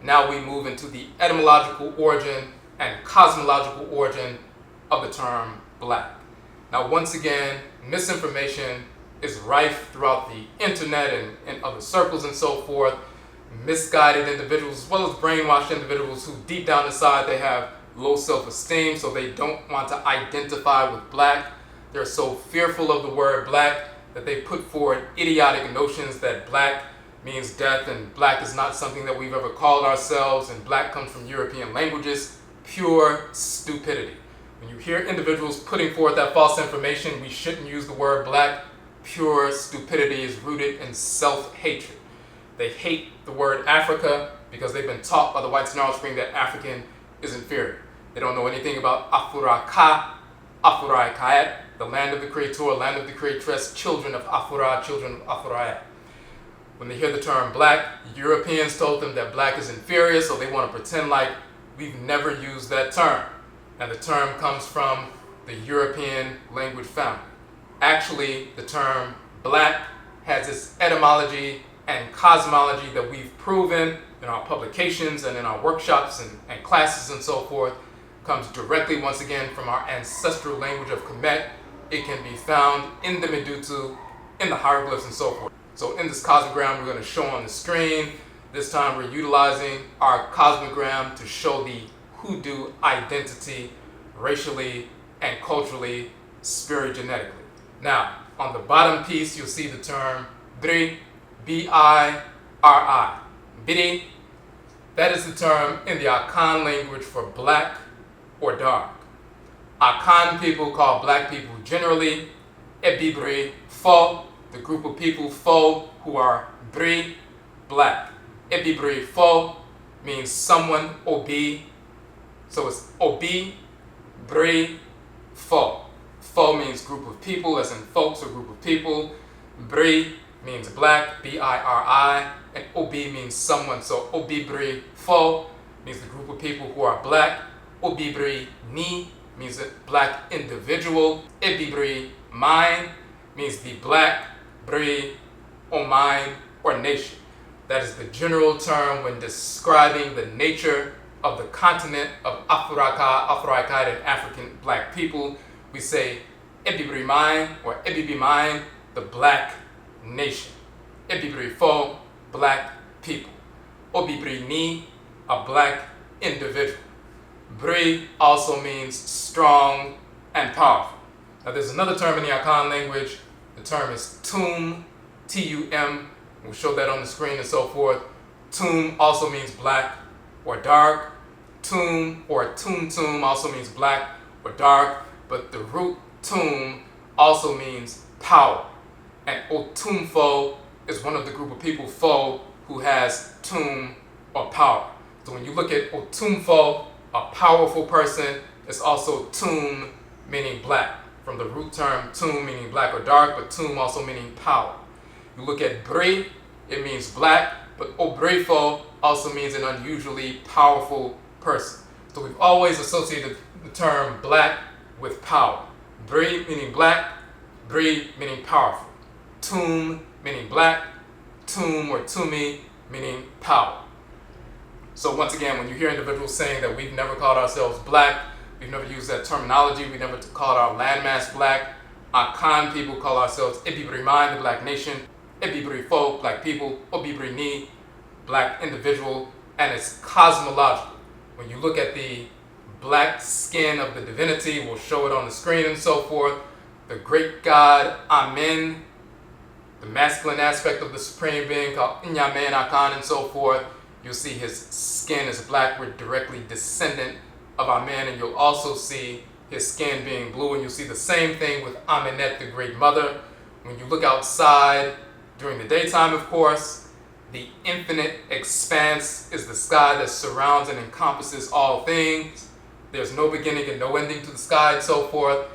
Now we move into the etymological origin and cosmological origin of the term black. Now once again, misinformation is rife throughout the internet and other circles and so forth. Misguided individuals as well as brainwashed individuals who deep down inside they have low self-esteem, so they don't want to identify with black. They're so fearful of the word black that they put forward idiotic notions that black means death and black is not something that we've ever called ourselves and black comes from European languages. Pure stupidity. When you hear individuals putting forth that false information, we shouldn't use the word black. Pure stupidity is rooted in self-hatred. They hate the word Africa because they've been taught by the whites in our offspring that African is inferior. They don't know anything about Afuraitkaitnit, the land of the creator, land of the creatress, children of Afura, children of Afurait. When they hear the term black, Europeans told them that black is inferior, so they want to pretend like we've never used that term. And the term comes from the European language family. Actually, the term black has its etymology and cosmology that we've proven in our publications and in our workshops and classes and so forth, comes directly once again from our ancestral language of Kamit. It can be found in the Medutu, in the hieroglyphs and so forth. So in this cosmogram we're going to show on the screen, this time we're utilizing our cosmogram to show the Hoodoo identity racially and culturally, spiritogenetically. Now, on the bottom piece you'll see the term Bri, B-I-R-I. Biri, that is the term in the Akan language for black or dark. Akan people call black people generally Ebibri Fo, the group of people Fo who are Bri, black. Ebibri Fo means someone, Obi, so it's Obi, Bri, Fo. Fo means group of people, as in folks or group of people. Bri means black, B-I-R-I, and Obi means someone. So Obibri Fo means the group of people who are black. Obibri Ni means a black individual. Ebibri Mine means the black, Bri, or mine, or nation. That is the general term when describing the nature of the continent of Afuraitkaitnit and African black people. We say Ebibri Mine or Ebibi Mine, the black nation. Ebibri Fo, black people. Obibri Ni, a black individual. Bri also means strong and powerful. Now there's another term in the Akan language. The term is Tum, T-U-M. We'll show that on the screen and so forth. Tum also means black or dark. Tum or Tum also means black or dark. But the root Tum also means power. And Otumfo is one of the group of people, Fo, who has Tum or power. So when you look at Otumfo, a powerful person, it's also Tum, meaning black. From the root term Tum, meaning black or dark, but Tum also meaning power. You look at Bri, it means black, but Obrefo also means an unusually powerful person. So we've always associated the term black with power. Bri meaning black, Bri meaning powerful. Tum meaning black, Tum or Tumi meaning power. So once again, when you hear individuals saying that we've never called ourselves black, we've never used that terminology, we never called our landmass black, Akan people call ourselves Ebibri Mine, the black nation, Ebibri Fo, black people, Obibri Ni, black individual, and it's cosmological. When you look at the black skin of the divinity, we'll show it on the screen and so forth, the great god Amen, the masculine aspect of the supreme being called Inyamen, Akan, and so forth, you'll see his skin is black. We're directly descendant of Amen, and you'll also see his skin being blue, and you'll see the same thing with Amenet, the great mother. When you look outside during the daytime, of course, the infinite expanse is the sky that surrounds and encompasses all things. There's no beginning and no ending to the sky and so forth.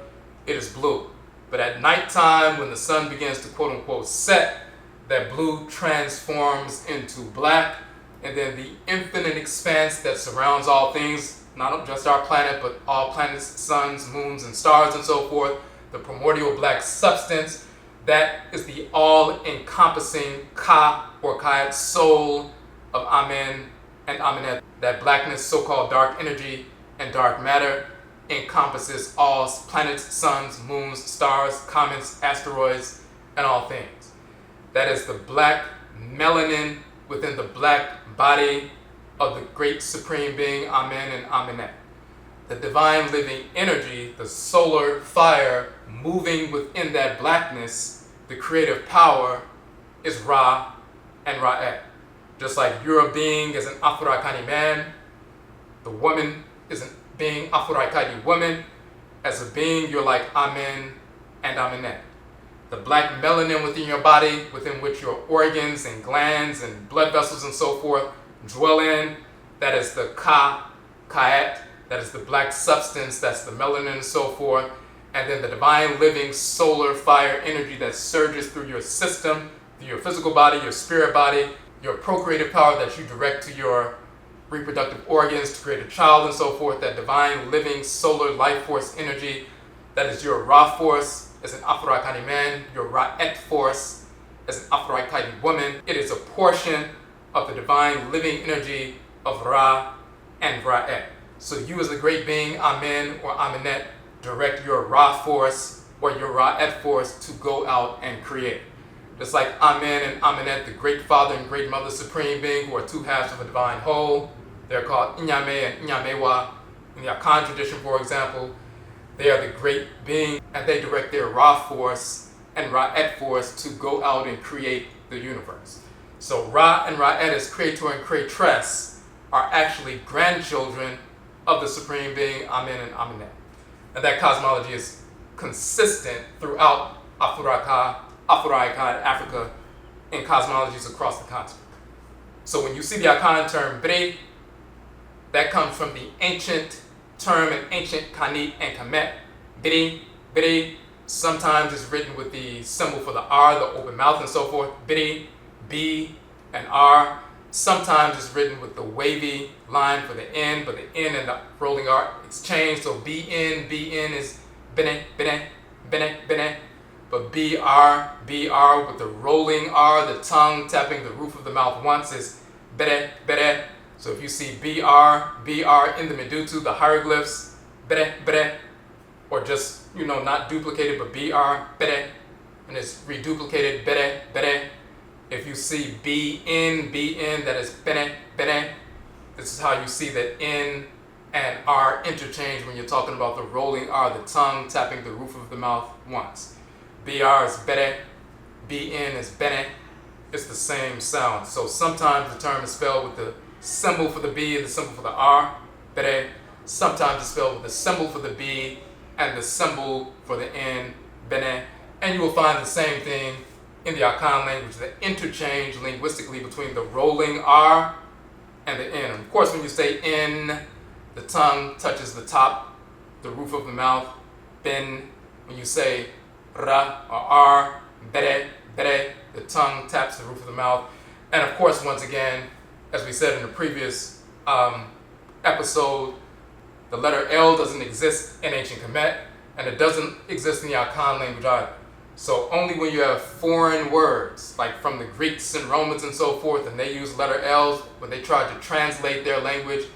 It is blue. But at nighttime, when the sun begins to quote unquote set, that blue transforms into black, and then the infinite expanse that surrounds all things, not just our planet, but all planets, suns, moons, and stars, and so forth, the primordial black substance, that is the all-encompassing Ka or Kayat soul of Amen, and Amenet. That blackness, so-called dark energy and dark matter, encompasses all planets, suns, moons, stars, comets, asteroids, and all things. That is the black melanin within the black body of the great supreme being, Amen and Amenet. The divine living energy, the solar fire moving within that blackness, the creative power, is Ra and Ra'et. Just like you're a being as an Afurakani man, the woman is a being Afuraitkaitnit woman. As a being, you're like Amen and Amenet. The black melanin within your body, within which your organs and glands and blood vessels and so forth dwell in, that is the Ka'et, that is the black substance, that's the melanin and so forth. And then the divine living solar fire energy that surges through your system, through your physical body, your spirit body, your procreative power that you direct to your reproductive organs to create a child and so forth. That divine living solar life force energy, that is your Ra force as an Afurakani man, your Ra'et force as an Afuraitkaitnit woman. It is a portion of the divine living energy of Ra and Ra'et. So you as a great being, Amen or Amenet, direct your Ra force or your Ra'et force to go out and create. Just like Amen and Amenet, the great father and great mother supreme being, who are two halves of a divine whole. They're called Inyame and Inyamewa. In the Akan tradition, for example, they are the great being, and they direct their Ra force and Ra'et force to go out and create the universe. So Ra and Ra'et as creator and creatress are actually grandchildren of the supreme being, Amen and Amenet. And that cosmology is consistent throughout Afuraitkaitnit, Africa, and cosmologies across the continent. So when you see the Akan term Bre, that comes from the ancient term in ancient Khanit and Kamit. Bre, sometimes is written with the symbol for the R, the open mouth and so forth. Bre, B, and R. Sometimes it's written with the wavy line for the N, but the N and the rolling R, it's changed. So BN is Bene. But BR with the rolling R, the tongue tapping the roof of the mouth once is Bere. So if you see BR in the Medutu, the hieroglyphs, Bere, or just, not duplicated, but BR, Bere, and it's reduplicated, Bere. If you see BN, that is Bene. This is how you see that N and R interchange when you're talking about the rolling R, the tongue tapping the roof of the mouth once. BR is Bere, BN is Bene. It's the same sound. So sometimes the term is spelled with the symbol for the B and the symbol for the R, Bere. Sometimes it's spelled with the symbol for the B and the symbol for the N, Bene. And you will find the same thing in the Akan language, the interchange linguistically between the rolling R and the N. Of course, when you say N, the tongue touches the top, the roof of the mouth. Ben, when you say Ra or R, Bere, the tongue taps the roof of the mouth. And of course, once again, as we said in the previous episode, the letter L doesn't exist in ancient Kemet, and it doesn't exist in the Akan language either. So only when you have foreign words, like from the Greeks and Romans and so forth, and they use letter L's, when they tried to translate their language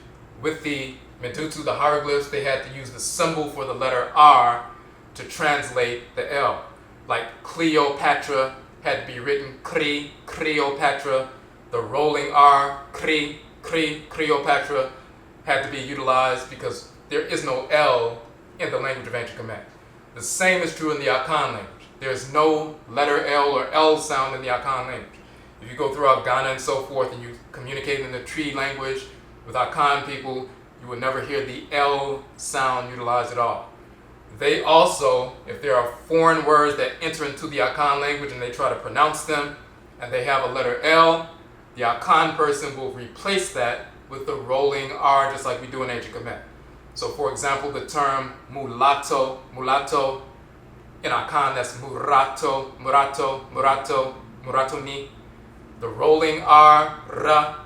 with the Medutu, the hieroglyphs, they had to use the symbol for the letter R to translate the L. Like Cleopatra had to be written Cleopatra. The rolling R, Cleopatra, had to be utilized because there is no L in the language of ancient Kemet. The same is true in the Akan language. There's no letter L or L sound in the Akan language. If you go throughout Ghana and so forth and you communicate in the Tree language with Akan people, you will never hear the L sound utilized at all. They also, if there are foreign words that enter into the Akan language and they try to pronounce them and they have a letter L, the Akan person will replace that with the rolling R, just like we do in ancient Kemet. So for example, the term mulatto, in Akan, that's murato, muratoni. The rolling R, ra,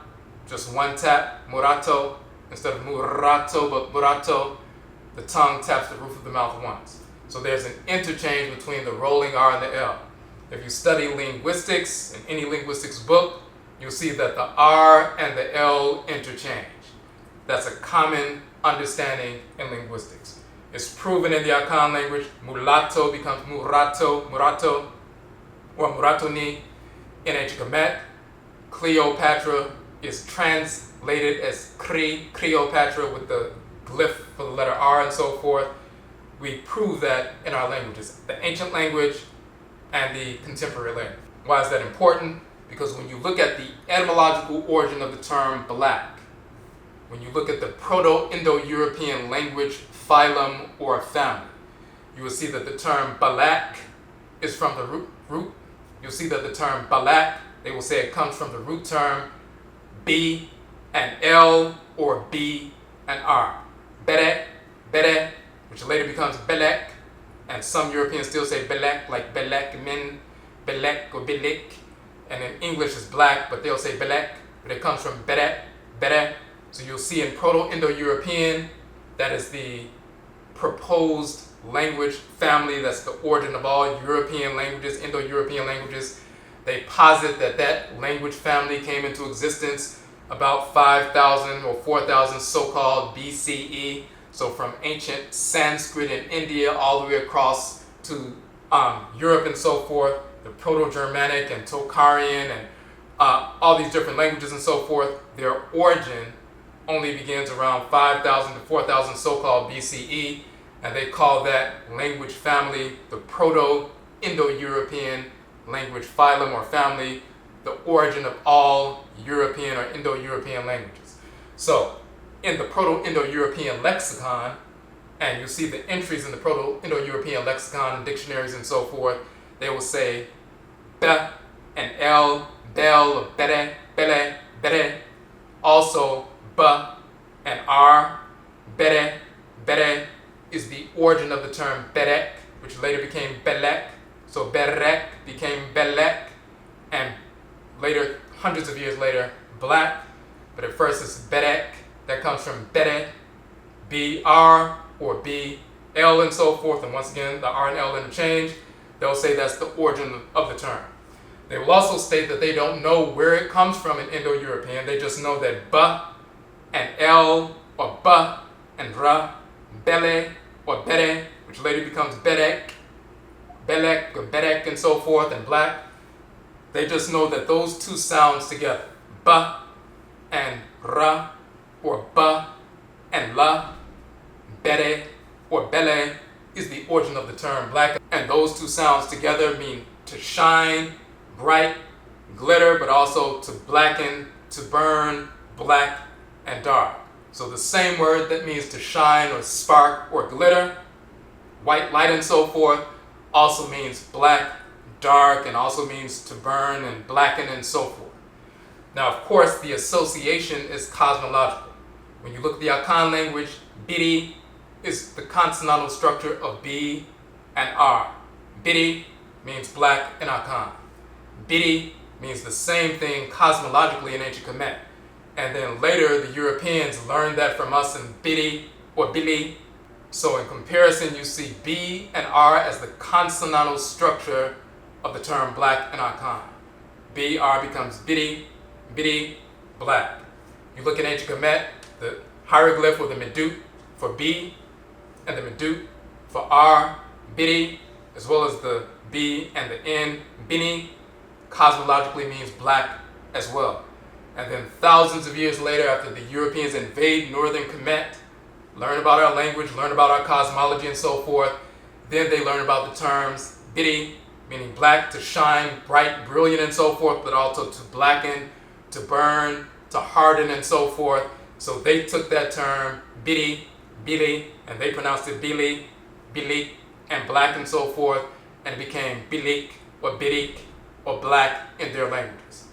just one tap, murato. Instead of murato, but murato, the tongue taps the roof of the mouth once. So there's an interchange between the rolling R and the L. If you study linguistics in any linguistics book, you'll see that the R and the L interchange. That's a common understanding in linguistics. It's proven in the Akan language. Mulatto becomes murato, murato, or muratoni in ancient Kemet. Cleopatra is translated as Cleopatra with the glyph for the letter R and so forth. We prove that in our languages, the ancient language and the contemporary language. Why is that important? Because when you look at the etymological origin of the term black, when you look at the Proto-Indo-European language phylum or family, you will see that the term balak is from the root. You'll see that the term balak, they will say it comes from the root term B and L or B and R. Bere, bere, which later becomes belek, and some Europeans still say belek, like belek min, belek or belik, and in English it's black, but they'll say belek, but it comes from bere, bere. So you'll see in Proto-Indo-European, that is the proposed language family, that's the origin of all European languages, Indo-European languages. They posit that that language family came into existence about 5,000 or 4,000 so-called BCE. So from ancient Sanskrit in India all the way across to Europe and so forth, the Proto-Germanic and Tocharian and all these different languages and so forth, their origin only begins around 5,000 to 4,000 so-called BCE, and they call that language family the Proto-Indo-European language phylum or family, the origin of all European or Indo-European languages. So in the Proto-Indo-European lexicon, and you see the entries in the Proto-Indo-European lexicon and dictionaries and so forth, they will say be and el, bel, or bere, bele, bere. Also b and r, bere, bere is the origin of the term berek, which later became belek. So berek became belek, and later, hundreds of years later, black. But at first it's berek, that comes from bere, br or bl and so forth. And once again, the r and l interchange. They'll say that's the origin of the term. They will also state that they don't know where it comes from in Indo-European. They just know that b and l or b and ra, bele or bere, which later becomes berek, belek or berek and so forth, and black. They just know that those two sounds together, b and ra, or b and la, bere or bele, is the origin of the term black. And those two sounds together mean to shine, bright, glitter, but also to blacken, to burn, black, and dark. So the same word that means to shine or spark or glitter, white light and so forth, also means black, dark, and also means to burn and blacken and so forth. Now, of course, the association is cosmological. When you look at the Akan language, biri is the consonantal structure of B and R. Biri means black in Akan. Biri means the same thing cosmologically in ancient Kemet. And then later, the Europeans learned that from us in biri or bili. So in comparison, you see B and R as the consonantal structure of the term black in Akan. B, R becomes biri, biri, black. You look at ancient Kemet, the hieroglyph or the medut for B and the medut for R, biri, as well as the B and the N, bini, cosmologically means black as well. And then thousands of years later, after the Europeans invade northern Kemet, learn about our language, learn about our cosmology and so forth, then they learn about the terms biri, meaning black, to shine, bright, brilliant and so forth, but also to blacken, to burn, to harden and so forth. So they took that term biri, bili, and they pronounced it bili, bilik, and black and so forth, and it became bilik or birik or black in their languages.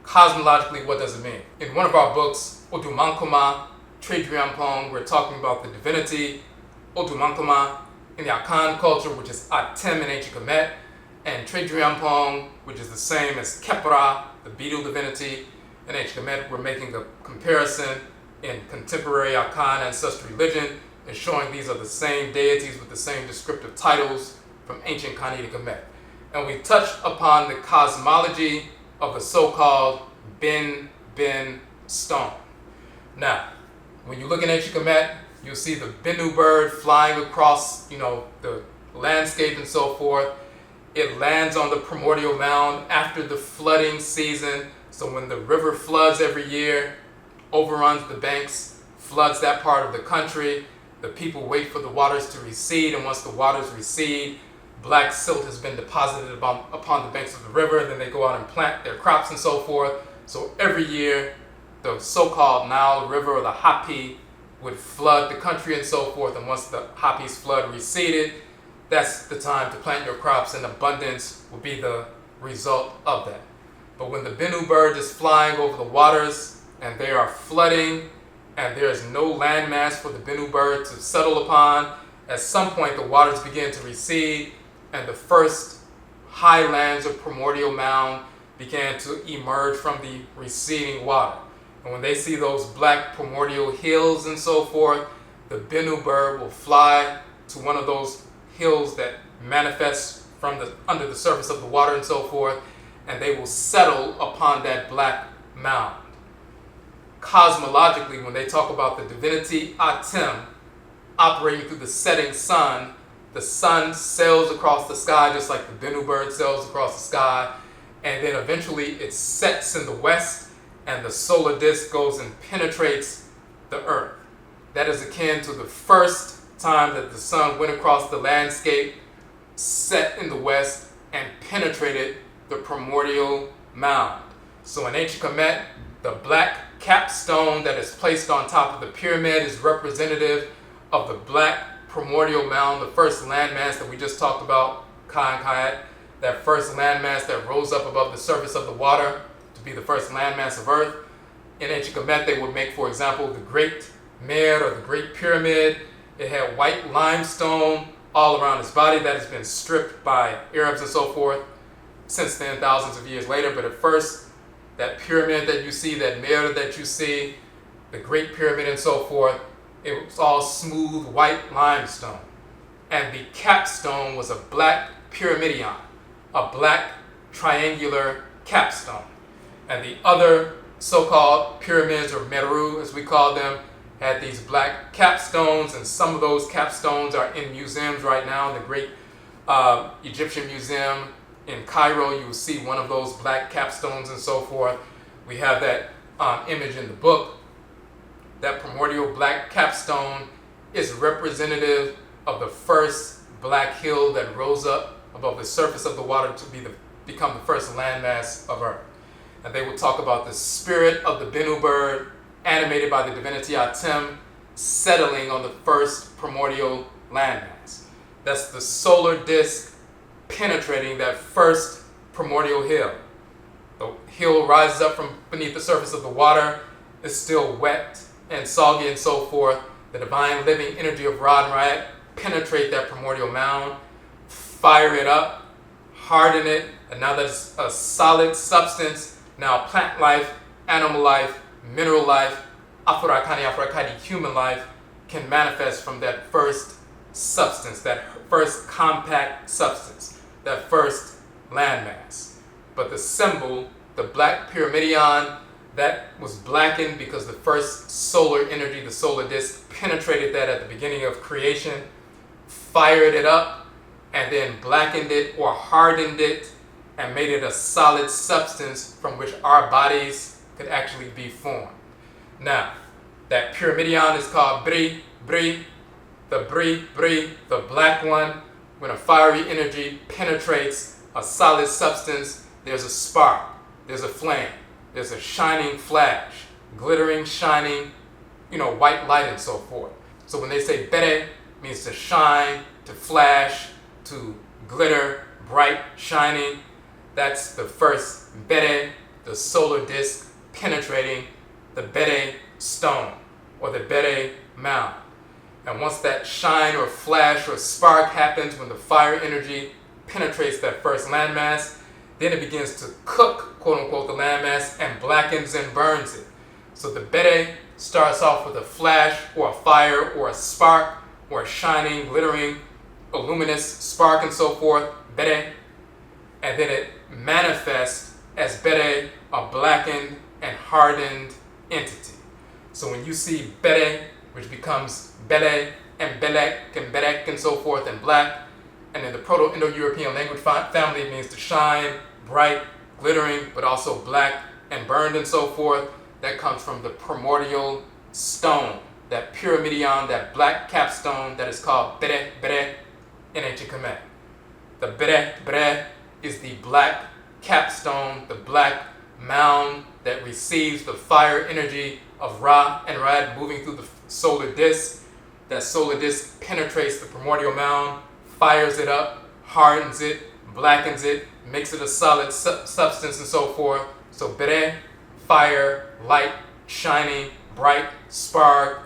Cosmologically, what does it mean? In one of our books, Odumankoma, Tredriampong, we're talking about the divinity Odumankoma in the Akan culture, which is Atem in ancient Kemet, and Tredriampong, which is the same as Kepra, the beetle divinity in ancient Kemet. We're making a comparison in contemporary Akan Ancestral Religion and showing these are the same deities with the same descriptive titles from ancient Khanit and Kemet. And we touched upon the cosmology of the so-called bin stone. Now, when you look in ancient Kemet, you'll see the Bennu bird flying across, the landscape and so forth. It lands on the primordial mound after the flooding season. So when the river floods every year, overruns the banks, floods that part of the country, the people wait for the waters to recede, and once the waters recede, black silt has been deposited upon the banks of the river, and then they go out and plant their crops and so forth. So every year, the so-called Nile River or the Hapi would flood the country and so forth, and once the Hapi's flood receded, that's the time to plant your crops, and abundance will be the result of that. But when the Bennu bird is flying over the waters and they are flooding and there is no landmass for the Bennu bird to settle upon, at some point the waters begin to recede and the first highlands or primordial mound began to emerge from the receding water. And when they see those black primordial hills and so forth, the Bennu bird will fly to one of those hills that manifest from under the surface of the water and so forth, and they will settle upon that black mound. Cosmologically, when they talk about the divinity Atem operating through the setting sun, the sun sails across the sky just like the Bennu bird sails across the sky, and then eventually it sets in the west and the solar disk goes and penetrates the earth. That is akin to the first time that the sun went across the landscape, set in the west, and penetrated the primordial mound. So in ancient Kemet, the black capstone that is placed on top of the pyramid is representative of the black primordial mound, the first landmass that we just talked about, Akan and Khanit, that first landmass that rose up above the surface of the water to be the first landmass of Earth. In ancient Kemet, they would make, for example, the Great Mer or the Great Pyramid. It had white limestone all around its body that has been stripped by Arabs and so forth since then, thousands of years later. But at first, that pyramid that you see, that Mer that you see, the Great Pyramid and so forth, it was all smooth white limestone. And the capstone was a black pyramidion, a black triangular capstone. And the other so-called pyramids, or Meru as we call them, had these black capstones, and some of those capstones are in museums right now. In the Great Egyptian Museum in Cairo, you will see one of those black capstones and so forth. We have that image in the book. That primordial black capstone is representative of the first black hill that rose up above the surface of the water to become the first landmass of Earth. And they will talk about the spirit of the Bennu bird, animated by the divinity Atem, settling on the first primordial landmass. That's the solar disk penetrating that first primordial hill. The hill rises up from beneath the surface of the water, is still wet and soggy and so forth. The divine living energy of Ra and Ra'et penetrate that primordial mound, fire it up, harden it, and now that's a solid substance. Now plant life, animal life, mineral life, Afurakani, Afuraitkaitnit, human life can manifest from that first substance, that first compact substance, that first landmass. But the symbol, the black pyramidion, that was blackened because the first solar energy, the solar disk, penetrated that at the beginning of creation, fired it up, and then blackened it or hardened it and made it a solid substance from which our bodies could actually be formed. Now, that pyramidion is called Bri, the black one. When a fiery energy penetrates a solid substance, there's a spark, there's a flame, there's a shining flash, glittering, shining, white light and so forth. So when they say Bere, means to shine, to flash, to glitter, bright, shining. That's the first Bere, the solar disk penetrating the Bere stone or the Bere mound. And once that shine or flash or spark happens, when the fire energy penetrates that first landmass, then it begins to cook, quote unquote, the landmass and blackens and burns it. So the Bere starts off with a flash or a fire or a spark or a shining, glittering, a luminous spark and so forth, Bere, and then it manifests as Bere a blackened and hardened entity. So when you see bere, which becomes bele and belek and berek and so forth, and black, and in the Proto-Indo-European language family, it means to shine, bright, glittering, but also black and burned and so forth. That comes from the primordial stone, that pyramidion, that black capstone that is called bere bere in ancient Kemet. The bere bere is the black capstone, the black mound that receives the fire energy of Ra and Ra'ed moving through the solar disk. That solar disk penetrates the primordial mound, fires it up, hardens it, blackens it, makes it a solid substance and so forth. So bere, fire, light, shining, bright, spark,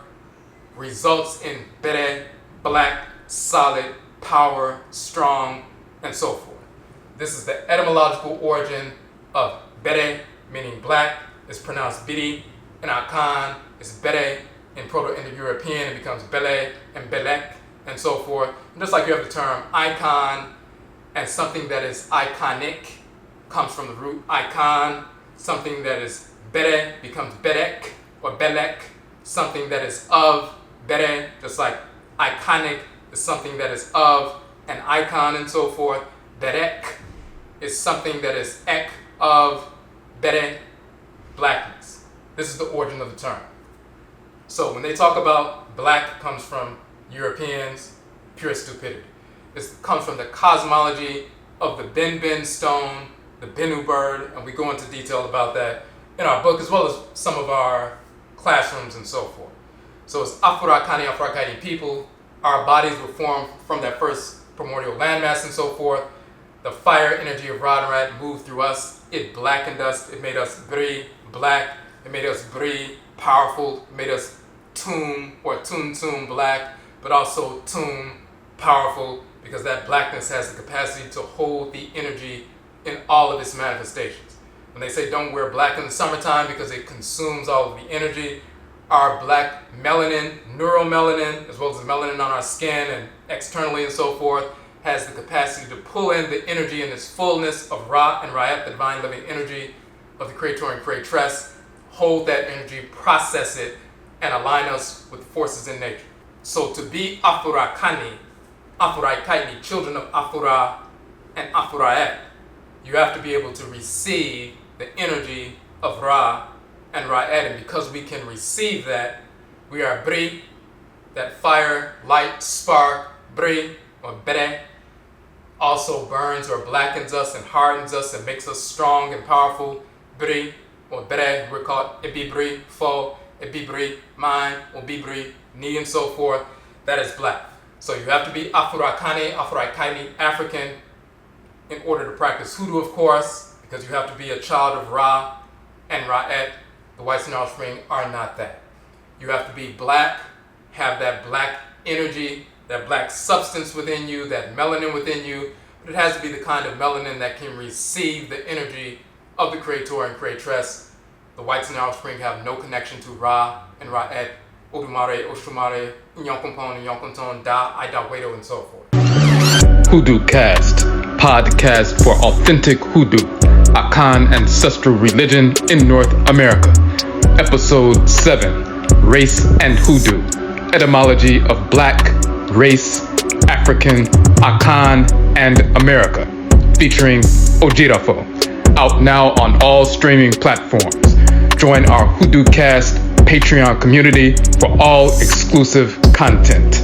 results in bere, black, solid, power, strong, and so forth. This is the etymological origin of bere, meaning black, is pronounced biri. In Akan, it's bere. In Proto-Indo-European, it becomes bele and belek, and so forth. And just like you have the term icon, and something that is iconic comes from the root icon. Something that is bere becomes berek or belek. Something that is of bere, just like iconic is something that is of an icon and so forth. Berek is something that is ek of bere, blackness. This is the origin of the term. So when they talk about black comes from Europeans, pure stupidity. This comes from the cosmology of the Ben stone, the Bennu bird, and we go into detail about that in our book, as well as some of our classrooms and so forth. So it's Afurakani, Afuraitkaitnit people. Our bodies were formed from that first primordial landmass and so forth. The fire energy of Ra and Ra'ed moved through us. It blackened us. It made us bri, black. It made us bri, powerful. It made us tum or tum black, but also tum, powerful, because that blackness has the capacity to hold the energy in all of its manifestations. When they say don't wear black in the summertime because it consumes all of the energy, our black melanin, neuromelanin, as well as the melanin on our skin and externally and so forth, has the capacity to pull in the energy in its fullness of Ra and Ra'ed, the divine living energy of the Creator and Creatress, hold that energy, process it, and align us with forces in nature. So to be Afurakani, Afuraitkaitnit, children of Afura and Afuraet, you have to be able to receive the energy of Ra and Ra'ed. And because we can receive that, we are bri, that fire, light, spark, bri, or bere, also burns or blackens us and hardens us and makes us strong and powerful. Bri, or bere, we're called ebibri, fo, ebibri, mine, or bibri, ni, and so forth. That is black. So you have to be Afurakani, Afuraitkaitnit, African, in order to practice Hoodoo, of course, because you have to be a child of Ra and Ra'ed. The whites and offspring are not that. You have to be black, have that black energy, that black substance within you, that melanin within you, but it has to be the kind of melanin that can receive the energy of the Creator and Creatress. The whites and offspring have no connection to Ra and Ra'ed, Odumare, Oshumare, Inyokumpon, Inyokunton, Da, Idawedo, and so forth. Hoodoo Cast, podcast for authentic Hoodoo, Akan Ancestral Religion in North America. Episode 7, Race and Hoodoo, Etymology of Black, Race, African, Akan and America, featuring Odwirafo, out now on all streaming platforms. Join our Hoodoo Cast Patreon community for all exclusive content.